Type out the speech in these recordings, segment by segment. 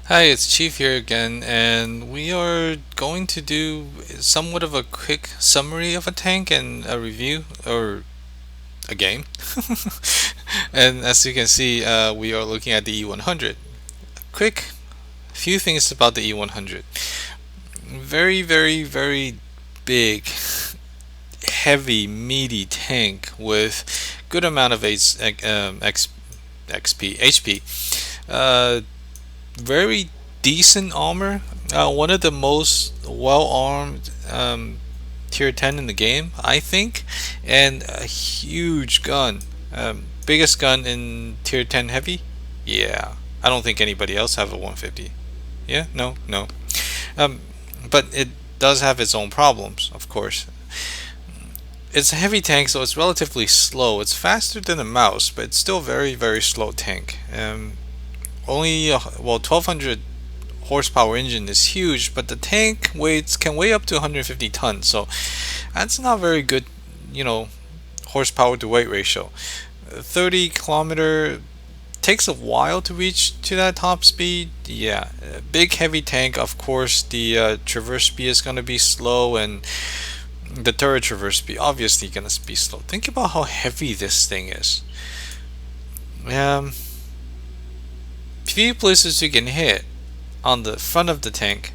Hi, it's Chief here again, and we are going to do somewhat of a quick summary of a tank and a review or a game. And as you can see, we are looking at the E100. Quick few things about the E100. Very, very, very big, heavy, meaty tank with good amount of XP, HP. Uh, Very decent armor. One of the most well armed tier 10 in the game, I think, and a huge gun. Biggest gun in tier 10 heavy? Yeah. I don't think anybody else have a 150. Yeah? No, no. Um, but it does have its own problems, of course. It's a heavy tank, so it's relatively slow. It's faster than a mouse, but it's still very, very slow tank. Only 1200 horsepower engine is huge, but the tank weights can weigh up to 150 tons, so that's not very good, you know, horsepower to weight ratio. 30 kilometer takes a while to reach to that top speed. Yeah, big heavy tank. Of course, the traverse speed is gonna be slow, and the turret traverse speed obviously gonna be slow. Think about how heavy this thing is. Um, few places you can hit on the front of the tank.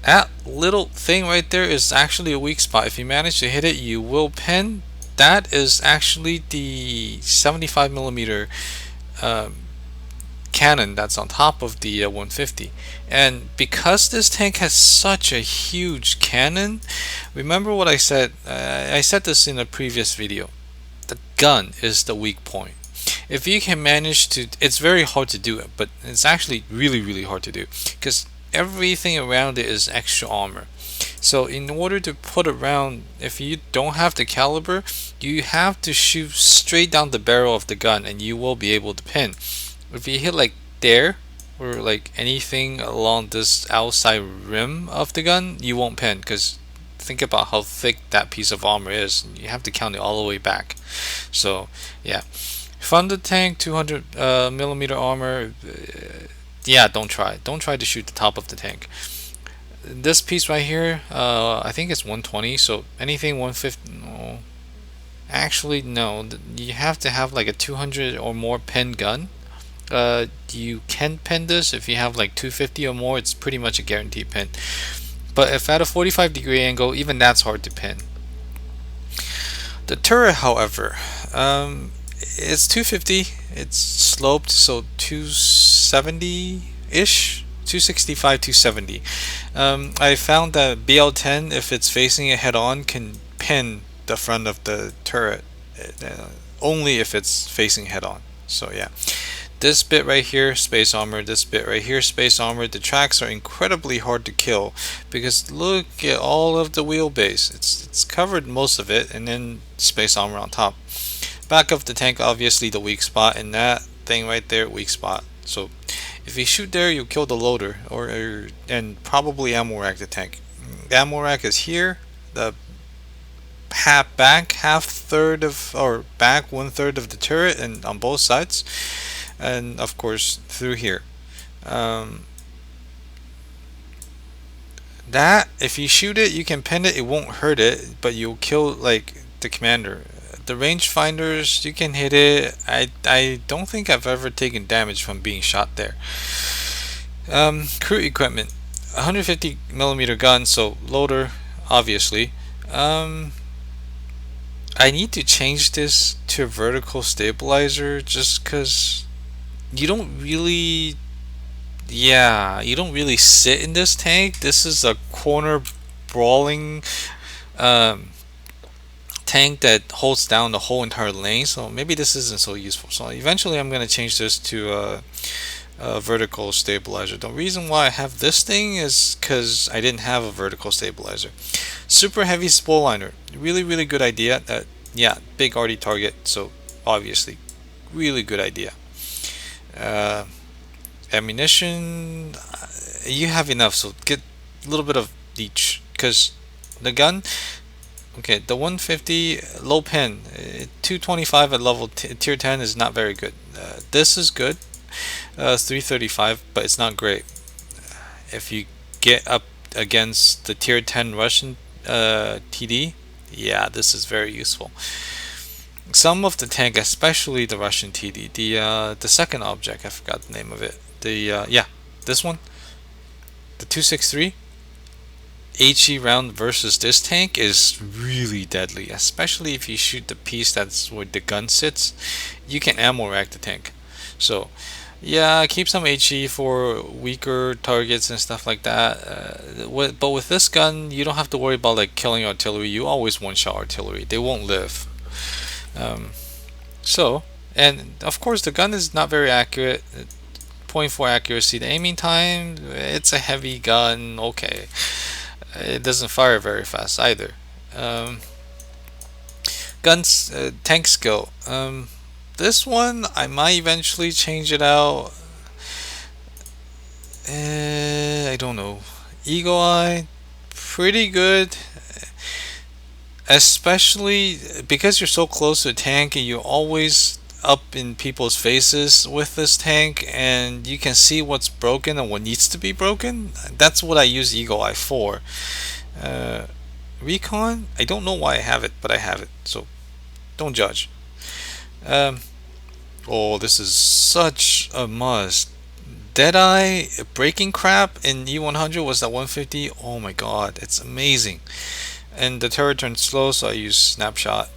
That little thing right there is actually a weak spot. If you manage to hit it, you will pen. That is actually the 75 millimeter um, cannon that's on top of the 150. And because this tank has such a huge cannon, remember what I said? I said this in a previous video. The gun is the weak point. If you can manage to, it's very hard to do it, but it's actually really, really hard to do because everything around it is extra armor. So in order to put around, if you don't have the caliber, you have to shoot straight down the barrel of the gun and you will be able to pin. If you hit like there or like anything along this outside rim of the gun, you won't pin because think about how thick that piece of armor is. You have to count it all the way back. So yeah, from the tank, 200 millimeter armor. Yeah, don't try to shoot the top of the tank. This piece right here, I think it's 120, so anything 150, no. Actually, no, you have to have like a 200 or more pen gun. You can pen this if you have like 250 or more, it's pretty much a guaranteed pen. But if at a 45-degree angle, even that's hard to pin. The turret, however, it's 250, it's sloped, so 270-ish, 265, 270. I found that BL10, if it's facing it head on, can pin the front of the turret, only if it's facing head on. So yeah, this bit right here, space armor, this bit right here, space armor. The tracks are incredibly hard to kill because look at all of the wheelbase. It's covered most of it, and then space armor on top. Back of the tank, obviously the weak spot, and that thing right there, weak spot. So if you shoot there, you kill the loader, and probably ammo rack the tank. The ammo rack is here. The half third of, or back 1/3 of the turret, and on both sides, and of course through here. Um, that if you shoot it, you can pin it. It won't hurt it, but you'll kill like the commander. The rangefinders, you can hit it. I don't think I've ever taken damage from being shot there. Crew equipment, 150 millimeter gun, so loader, obviously. Um, I need to change this to vertical stabilizer just because you don't really, yeah, you don't really sit in this tank. This is a corner brawling um, tank that holds down the whole entire lane, so maybe this isn't so useful. So eventually I'm going to change this to a vertical stabilizer. The reason why I have this thing is because I didn't have a vertical stabilizer. Super heavy spool liner, really, really good idea. Yeah, big RD target, so obviously really good idea. uh, Ammunition, you have enough, so get a little bit of each because the gun, okay, the 150 low pen, 225 at level tier 10 is not very good. This is good. It's 335, but it's not great. If you get up against the tier 10 Russian TD, yeah, this is very useful. Some of the tank, especially the Russian TD, the second object, I forgot the name of it. Yeah, this one, the 263 HE round versus this tank is really deadly, especially if you shoot the piece that's where the gun sits. You can ammo rack the tank. So, yeah, keep some HE for weaker targets and stuff like that. But with this gun, you don't have to worry about like killing artillery. You always one-shot artillery. They won't live. Um, so, and of course, the gun is not very accurate. 0.4 accuracy. The aiming time, it's a heavy gun. Okay. It doesn't fire very fast either. Um, Guns, tank skill. This one I might eventually change it out. I don't know. Eagle Eye, pretty good, especially because you're so close to a tank and you're always up in people's faces with this tank, and you can see what's broken and what needs to be broken. That's what I use Eagle Eye for. Uh, Recon, I don't know why I have it, but I have it, so don't judge. Um, oh, this is such a must. Deadeye breaking crap in E100 was that 150. Oh my god, it's amazing. And the turret turns slow, so I use snapshot.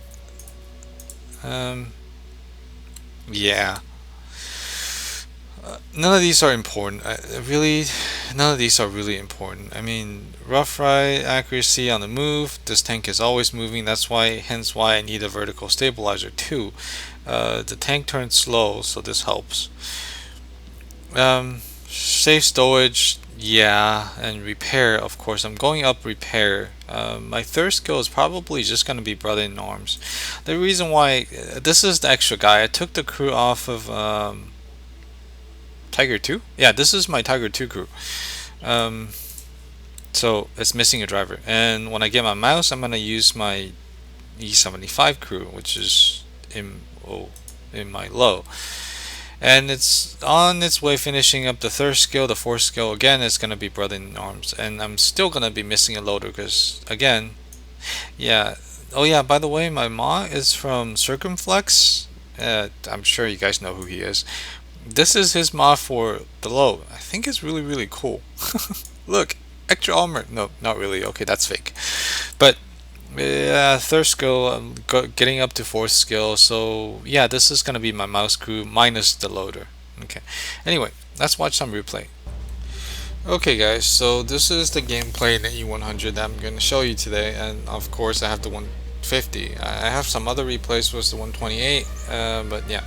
Yeah. None of these are important. Really, none of these are really important. I mean, rough ride, accuracy on the move. This tank is always moving. That's why, hence why I need a vertical stabilizer too. The tank turns slow, so this helps. Safe stowage, yeah, and repair. Of course, I'm going up repair. My third skill is probably just gonna be brother in arms. The reason why this is the extra guy. I took the crew off of Tiger 2? Yeah, this is my Tiger 2 crew. So it's missing a driver. And when I get my mouse, I'm going to use my E75 crew, which is in my low. And it's on its way finishing up the third skill. The fourth skill, again, is going to be brother in arms. And I'm still going to be missing a loader because, again, yeah. Oh yeah, by the way, my ma is from Circumflex. I'm sure you guys know who he is. This is his mod for the low. I think it's really, really cool. Look, extra armor. No, not really. Okay, that's fake. But third skill, getting up to fourth skill. So yeah, this is gonna be my mouse crew minus the loader. Okay. Anyway, let's watch some replay. Okay, guys. So this is the gameplay in the E100 that I'm gonna show you today, and of course I have the 150. I have some other replays with the 128, but yeah.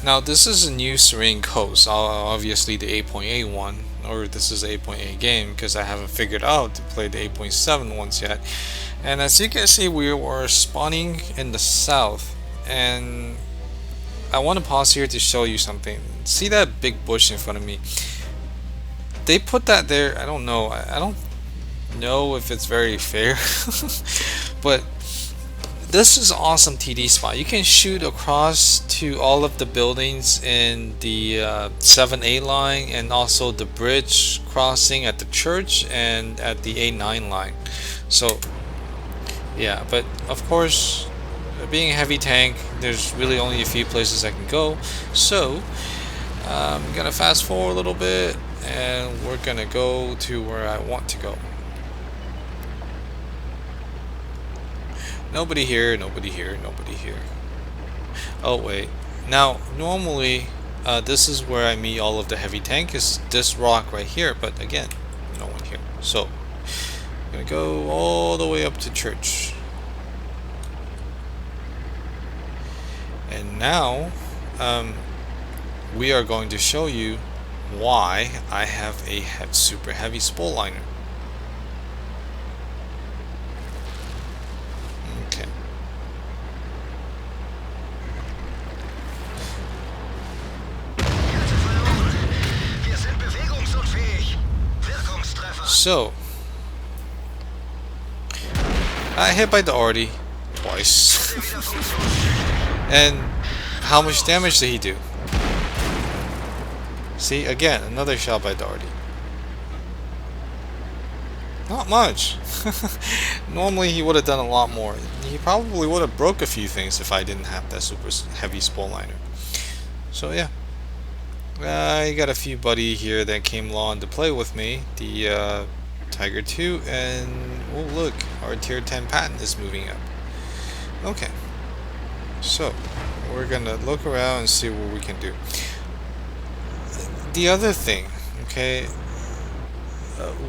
Now this is a new Serene Coast, obviously the 8.8 one, or this is the 8.8 game because I haven't figured out to play the 8.7 ones yet. And as you can see, we were spawning in the south, and I want to pause here to show you something. See that big bush in front of me? They put that there, I don't know, I don't know if it's very fair, but this is an awesome TD spot. You can shoot across to all of the buildings in the 7-8 line, and also the bridge crossing at the church and at the 8-9 line. So yeah, but of course, being a heavy tank, there's really only a few places I can go. So I'm gonna fast forward a little bit, and we're gonna go to where I want to go. Nobody here, nobody here, nobody here. Oh wait. Now, normally, this is where I meet all of the heavy tank, is this rock right here, but again, no one here. So, I'm gonna go all the way up to church. And now, we are going to show you why I have a super heavy spool liner. Okay. So, I hit by the arty twice. And how much damage did he do? See, again, another shot by Darty. Not much. Normally he would have done a lot more. He probably would have broke a few things if I didn't have that super heavy spool liner. So yeah. I got a few buddy here that came along to play with me. The Tiger 2, and oh look, our tier 10 patent is moving up. Okay. So, we're gonna look around and see what we can do. The other thing, okay,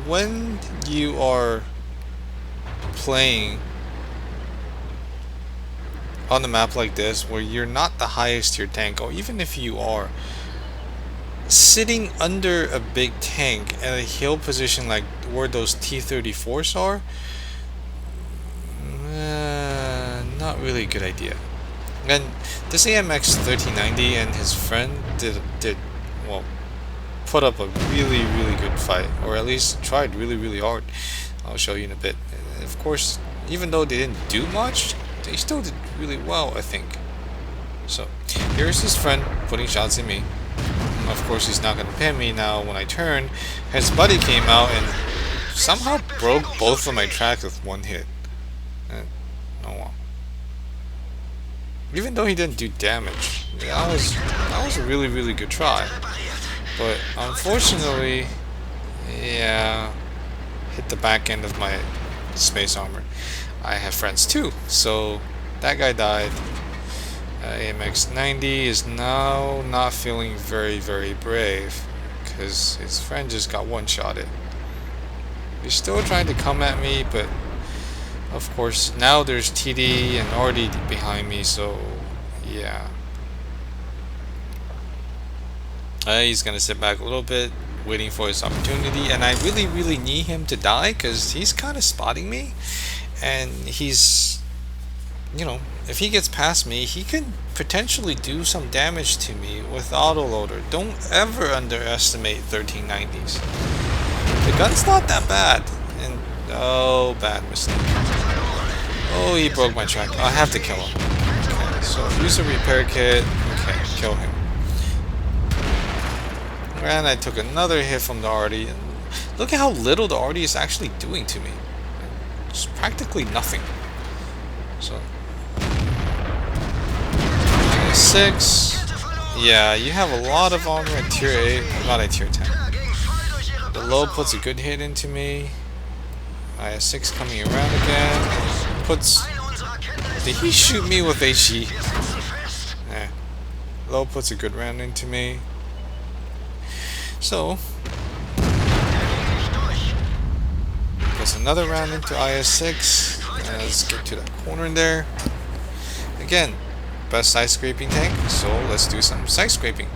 when you are playing on a map like this, where you're not the highest tier tank, or even if you are, sitting under a big tank at a hill position like where those T-34s are, not really a good idea. And this AMX 1390 and his friend did well, put up a really good fight, or at least tried really hard. I'll show you in a bit. And of course, even though they didn't do much, they still did really well, I think. So here's his friend putting shots at me. Of course, he's not going to pin me now. When I turn, his buddy came out and somehow broke both of my tracks with one hit. Oh well. Even though he didn't do damage, that was a really good try. But unfortunately, yeah, hit the back end of my space armor. I have friends too, so that guy died. AMX 90 is now not feeling very brave because his friend just got one-shotted. He's still trying to come at me, but of course now there's TD and RD behind me, so yeah. He's gonna sit back a little bit, waiting for his opportunity, and I really need him to die because he's kind of spotting me, and he's, you know, if he gets past me, he can potentially do some damage to me with autoloader. Don't ever underestimate 1390s. The gun's not that bad. And oh, bad mistake. Oh, he broke my track. I have to kill him. Okay, so use a repair kit. Okay, kill him. And I took another hit from the RD. And look at how little the RD is actually doing to me. It's practically nothing. So 6. Yeah, you have a lot of armor at tier 8, not at tier 10. The low puts a good hit into me. IS-6 coming around again. Puts... Did he shoot me with HE? Yeah. Low puts a good round into me. So... puts another round into IS-6. Let's get to that corner in there. Again, best side scraping tank, so let's do some side scraping.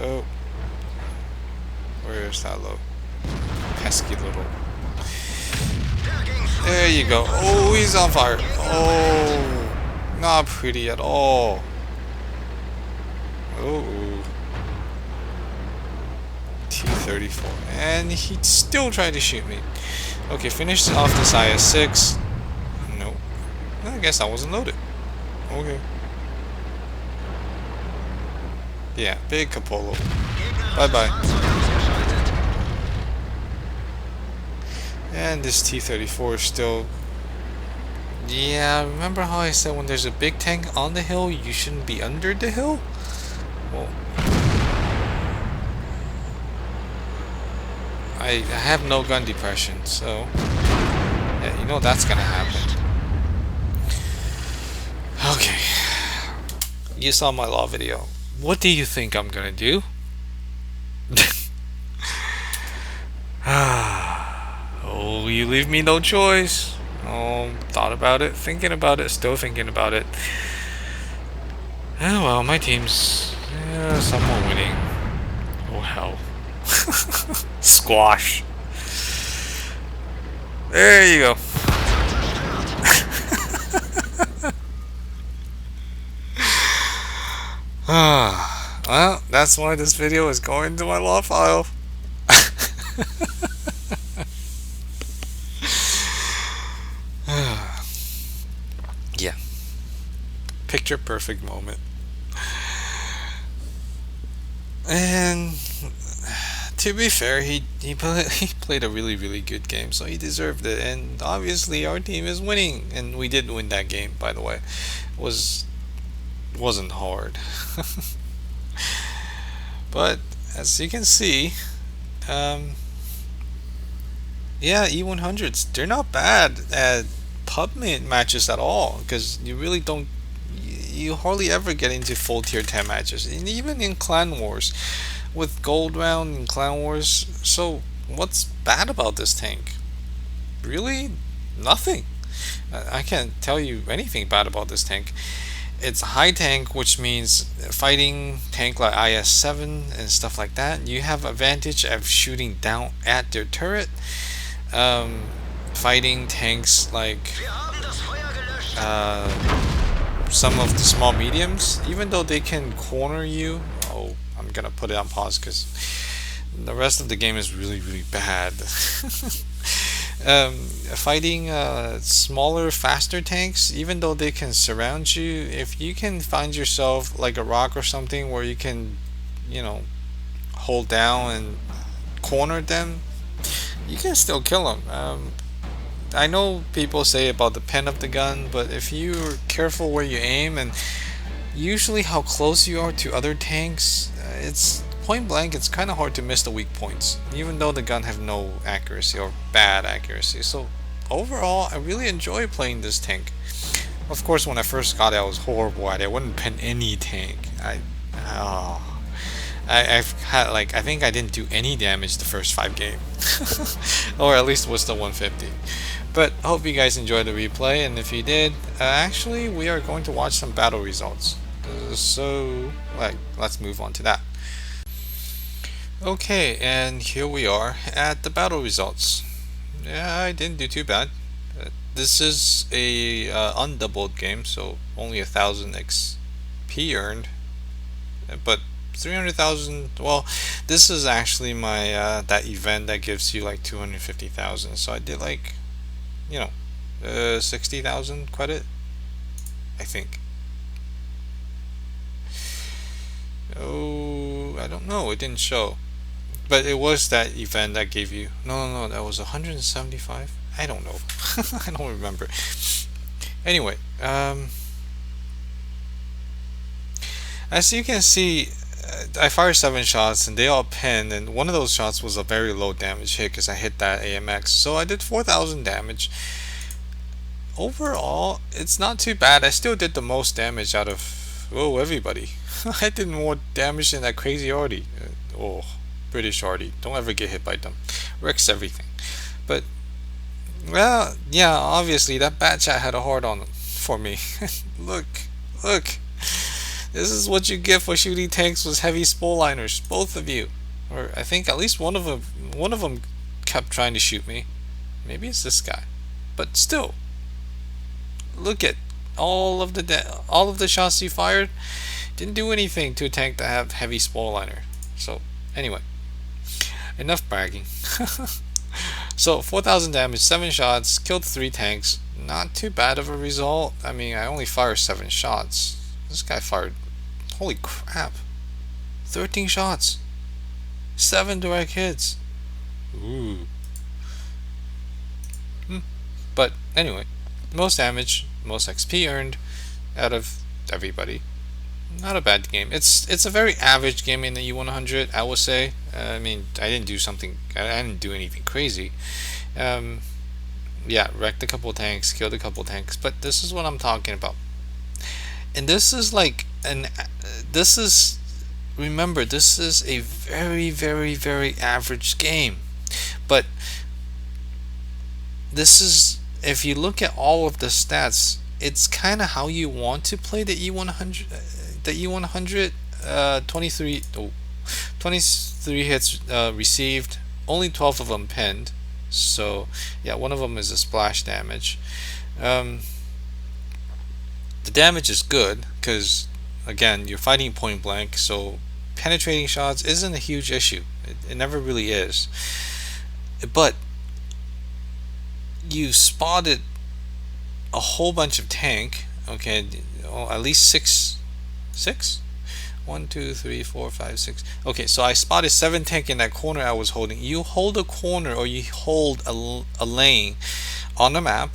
Oh, where's that low? Pesky little. There you go. Oh, he's on fire. Oh, not pretty at all. Oh. T-34, and he still tried to shoot me. Okay, finish off this IS-6. Nope. I guess I wasn't loaded. Okay. Yeah, big Capolo. Bye-bye. And this T-34 is still... Yeah, remember how I said when there's a big tank on the hill, you shouldn't be under the hill? Well... I have no gun depression, so yeah, you know that's gonna happen. Okay, you saw my law video. What do you think I'm gonna do? Oh, you leave me no choice. Oh, thought about it, thinking about it, still thinking about it. Oh well, my team's somewhat winning. Oh hell. Squash. There you go. Well, that's why this video is going to my log file. Picture perfect moment. And to be fair, he played a really good game, so he deserved it. And obviously, our team is winning, and we did win that game. By the way, was wasn't hard, but as you can see, um, yeah, E100s they're not bad at matches at all because you really don't. You hardly ever get into full tier 10 matches, and even in Clan Wars, with Gold Round and Clan Wars. So, what's bad about this tank? Really? Nothing. I can't tell you anything bad about this tank. It's a high tank, which means fighting tank like IS-7 and stuff like that. You have advantage of shooting down at their turret. Um, Fighting tanks like some of the small mediums, even though they can corner you. Oh, I'm gonna put it on pause because the rest of the game is really bad. Fighting smaller, faster tanks, even though they can surround you, if you can find yourself like a rock or something where you can, you know, hold down and corner them, you can still kill them. I know people say about the pen of the gun, but if you're careful where you aim and usually how close you are to other tanks, it's point blank, it's kind of hard to miss the weak points, even though the gun have no accuracy or bad accuracy. So overall, I really enjoy playing this tank. Of course, when I first got it, I was horrible at it. I wouldn't pen any tank. Oh, I've had like I think I didn't do any damage the first 5 games, or at least was the 150. But I hope you guys enjoyed the replay, and if you did, actually we are going to watch some battle results. So let's move on to that. Okay, and here we are at the battle results. Yeah, I didn't do too bad. This is a undoubled game, so only 1,000 XP earned, but 300,000. Well, this is actually my that event that gives you like 250,000. So I did like, 60,000 credit, I think. Oh, I don't know. It didn't show. But it was that event that gave you... No, that was 175? I don't know. I don't remember. Anyway, as you can see, I fired 7 shots and they all pinned, and one of those shots was a very low damage hit because I hit that AMX. So I did 4,000 damage. Overall, it's not too bad. I still did the most damage out of, everybody. I did more damage than that crazy Artie. British Artie. Don't ever get hit by them. Wrecks everything. But, well, yeah, obviously that bad chat had a hard on for me. Look. This is what you get for shooting tanks with heavy spole liners. Both of you. Or I think at least one of them kept trying to shoot me. Maybe it's this guy. But still. Look at all of the shots you fired didn't do anything to a tank that have heavy spore liner. So anyway, enough bragging. So 4,000 damage, 7 shots, killed 3 tanks. Not too bad of a result. I mean, I only fired 7 shots. This guy fired, holy crap, 13 shots, 7 direct hits. Ooh. But anyway, most damage, most XP earned out of everybody. Not a bad game. It's a very average game in the E100, I would say. I mean, I didn't do anything crazy. Yeah, wrecked a couple tanks, killed a couple tanks, but this is what I'm talking about. And this is like remember, this is a very average game. But this is, if you look at all of the stats, it's kind of how you want to play the E100. The E100, 23 hits received, only 12 of them pinned. So yeah, one of them is a splash damage. The damage is good because, again, you're fighting point blank, so penetrating shots isn't a huge issue. It never really is. But you spotted a whole bunch of tank. Okay, at least six. 1, 2, 3, 4, 5, 6. Okay, so I spotted 7 tank in that corner I was holding. You hold a corner or you hold a lane on the map.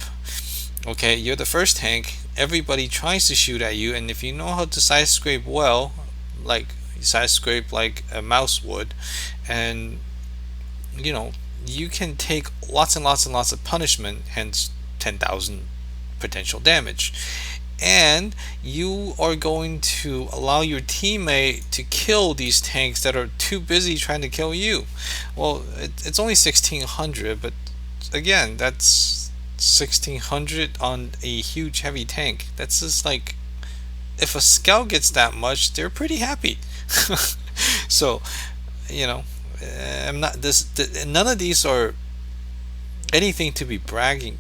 Okay, you're the first tank. Everybody tries to shoot at you, and if you know how to side scrape well, like side scrape like a mouse would, and you know you can take lots and lots and lots of punishment, hence 10,000 potential damage. And you are going to allow your teammate to kill these tanks that are too busy trying to kill you. Well, it's only 1600, but again, that's 1600 on a huge heavy tank. That's just like, if a scout gets that much, they're pretty happy. So, you know, I'm not this. None of these are anything to be bragging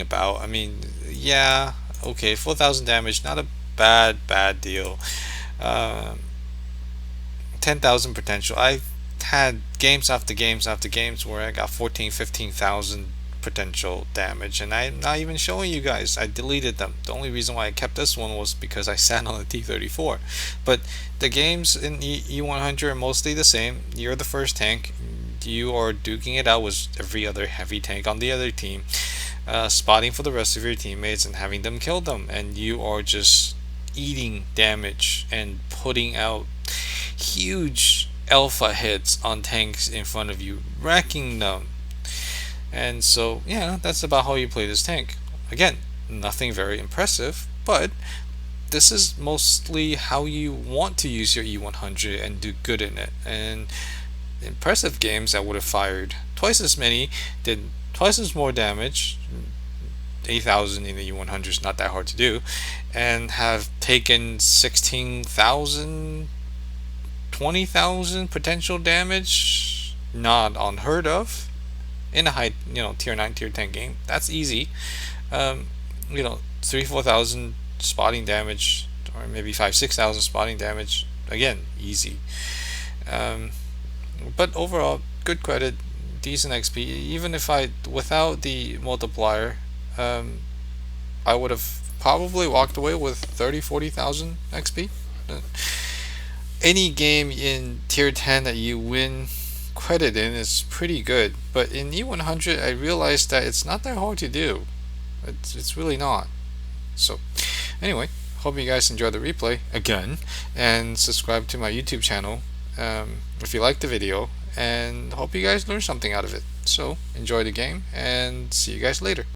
about. I mean, yeah, okay, 4,000 damage, not a bad deal. Um, 10,000 potential. I've had games after games after games where I got 14, 15,000 potential damage, and I'm not even showing you guys. I deleted them. The only reason why I kept this one was because I sat on the T-34. But the games in E100 are mostly the same. You're the first tank. You are duking it out with every other heavy tank on the other team, spotting for the rest of your teammates and having them kill them, and you are just eating damage and putting out huge alpha hits on tanks in front of you, wrecking them. And so, yeah, that's about how you play this tank. Again, nothing very impressive, but this is mostly how you want to use your E100 and do good in it. And impressive games I would have fired twice as many, did twice as more damage. 8,000 in the E100 is not that hard to do, and have taken 16,000, 20,000 potential damage. Not unheard of in a high, tier 9, tier 10 game. That's easy. um, 3, 4,000 spotting damage, or maybe 5, 6,000 spotting damage, again, easy. um, but overall, good credit, decent XP. Even if I, without the multiplier, I would have probably walked away with 30, 40,000 XP. Any game in tier 10 that you win credit in is pretty good, but in E100 I realized that it's not that hard to do. It's really not. So anyway, hope you guys enjoyed the replay again, and subscribe to my YouTube channel if you liked the video, and hope you guys learned something out of it. So enjoy the game, and see you guys later.